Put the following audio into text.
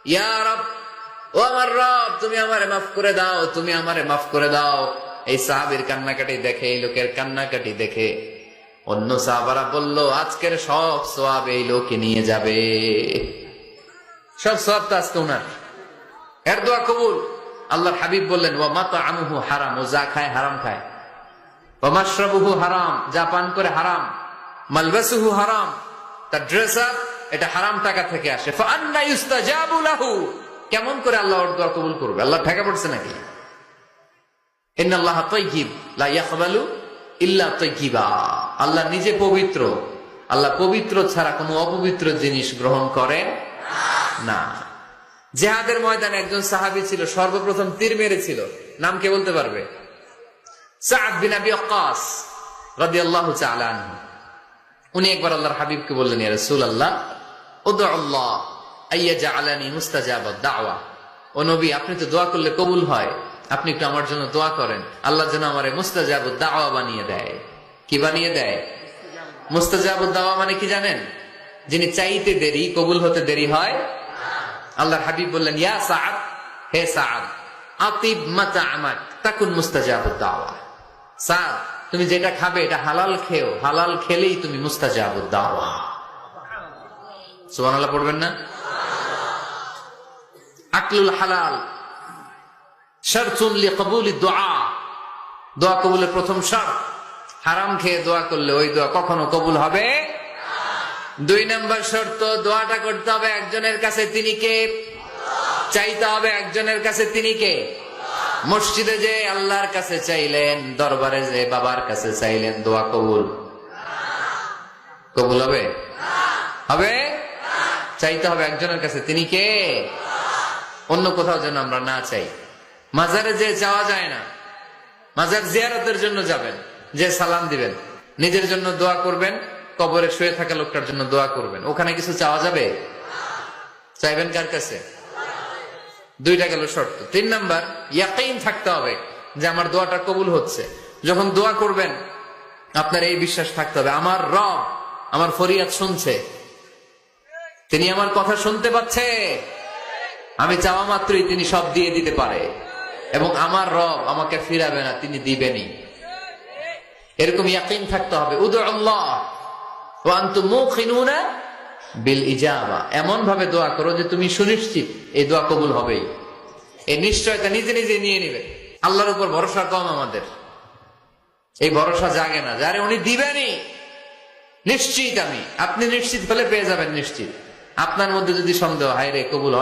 ইয়া রব, ও আমার রব, তুমি আমারে মাফ করে দাও, তুমি আমারে মাফ করে দাও। এই সাহাবীর কান্নাকাটি দেখে, এই লোকের কান্নাকাটি দেখে অন্য সাহাবারা বলল, আজকের সব সওয়াব এই লোকে নিয়ে যাবে। সব সওয়াব তো আজকে উনার। এর দোয়া কবুল। আল্লাহর হাবিব বললেন, ওয়া মাতআমুহু হারাম, ও যা খায় হারাম খায়। ওয়া মাশরাবুহু হারাম, যা পান করে হারাম। মালবাসুহু হারাম, তার ড্রেস আপ এটা হারাম টাকা থেকে আসে। ফাআন্না ইউস্তাজাবু লাহু, কেমন করে আল্লাহ ওর দোয়া কবুল করবে? আল্লাহ ঠেকা পড়ছে নাকি? ইন্নাল্লাহা তাইয়্যিব লা ইয়াকবালু ইল্লা তাইয়্যিবা। আল্লাহ নিজে পবিত্র, আল্লাহ পবিত্র ছাড়া কোনো অপবিত্র জিনিস গ্রহণ করেন না। জিহাদের ময়দানে একজন সাহাবী ছিল, সর্বপ্রথম তীর মেরেছিল। নাম কে বলতে পারবে? সাদ বিন আবি ওয়াক্কাস রাদিয়াল্লাহু তাআলা আনহু। উনি একবার আল্লাহর হাবিবকে বললেন, ইয়া রাসূলুল্লাহ, উদউ আল্লাহ আইয়াজআলানি মুস্তাজাবাদ দাওয়া। ও নবী, আপনি তো দোয়া করলে কবুল হয়, আপনি একটু আমার জন্য দোয়া করেন, আল্লাহ যেন আমারে মুস্তাজাবুদ দাওয়া বানিয়ে দেয়। কি বানিয়ে দেয়? মুস্তাজাবুদ দাওয়া মানে কি জানেন? যিনি চাইতে দেরি, কবুল হতে দেরি হয়। আল্লাহর হাবিব বললেন, ইয়া সাআদ, হে সাআদ, আতিব মাতআমাক তাকুন মুস্তাজাবুদ দাওয়া। সাআদ, তুমি যেটা খাবে এটা হালাল খেও, হালাল খেলেই তুমি মুস্তাজাবুদ দাওয়া। সুবহানাল্লাহ পড়বেন না? আকলুল হালাল শারতুন লিকবুলিদ দুআ, দোয়া কবুলের প্রথম শর্ত। হারাম খেয়ে দোয়া করলে ওই দোয়া কখনো কবুল হবে না। 2 নম্বর শর্ত, দোয়াটা করতে হবে একজনের কাছে, তিনি কে? চাইতে হবে একজনের কাছে, তিনি কে? মসজিদে যে আল্লাহর কাছে চাইলেন, দরবারে যে বাবার কাছে চাইলেন, দোয়া কবুল কবুল হবে? হবে? চাইতে হবে একজনের কাছে, তিনি কে? অন্য কোথাও যেন আমরা না চাই। মাজারে যে যাওয়া যায় না, মাজার জিয়ারতের জন্য যাবেন, যে সালাম দিবেন, নিজের জন্য দোয়া করবেন, কবরে শুয়ে থাকা লোকটার জন্য দোয়া করবেন। ওখানে কিছু চাওয়া যাবে? চাইবেন কার কাছে? 2টা গেল শর্ত। 3 নাম্বার, ইয়াকিন থাকতে হবে যে আমার দোয়াটা কবুল হচ্ছে। যখন দোয়া করবেন আপনার এই বিশ্বাস থাকতে হবে, আমার রব আমার ফরিয়াদ শুনছে, তিনি আমার কথা শুনতে পাচ্ছে, আমি চাওয়া মাত্রই তিনি সব দিয়ে দিতে পারে, এবং আমার রব আমাকে ফিরাবে না, তিনি দিবেনই। এরকম ইয়াকিন থাকতে হবে। উদউ আল্লাহ ওয়া আনতুম মুকিনুনা বিল ইজাবা, এমন ভাবে দোয়া করো যে তুমি সুনিশ্চিত এই দোয়া কবুল হবেই। এই নিশ্চয়তা নিজে নিজে নিয়ে নিবে। আল্লাহর উপর ভরসা কম আমাদের, এই ভরসা জাগে না, যারে উনি দিবেনই নিশ্চিত আমি। আপনি নিশ্চিত হলে পেয়ে যাবেন নিশ্চিত। আপনার মধ্যে যদি সন্দেহ, হায় রে কবুল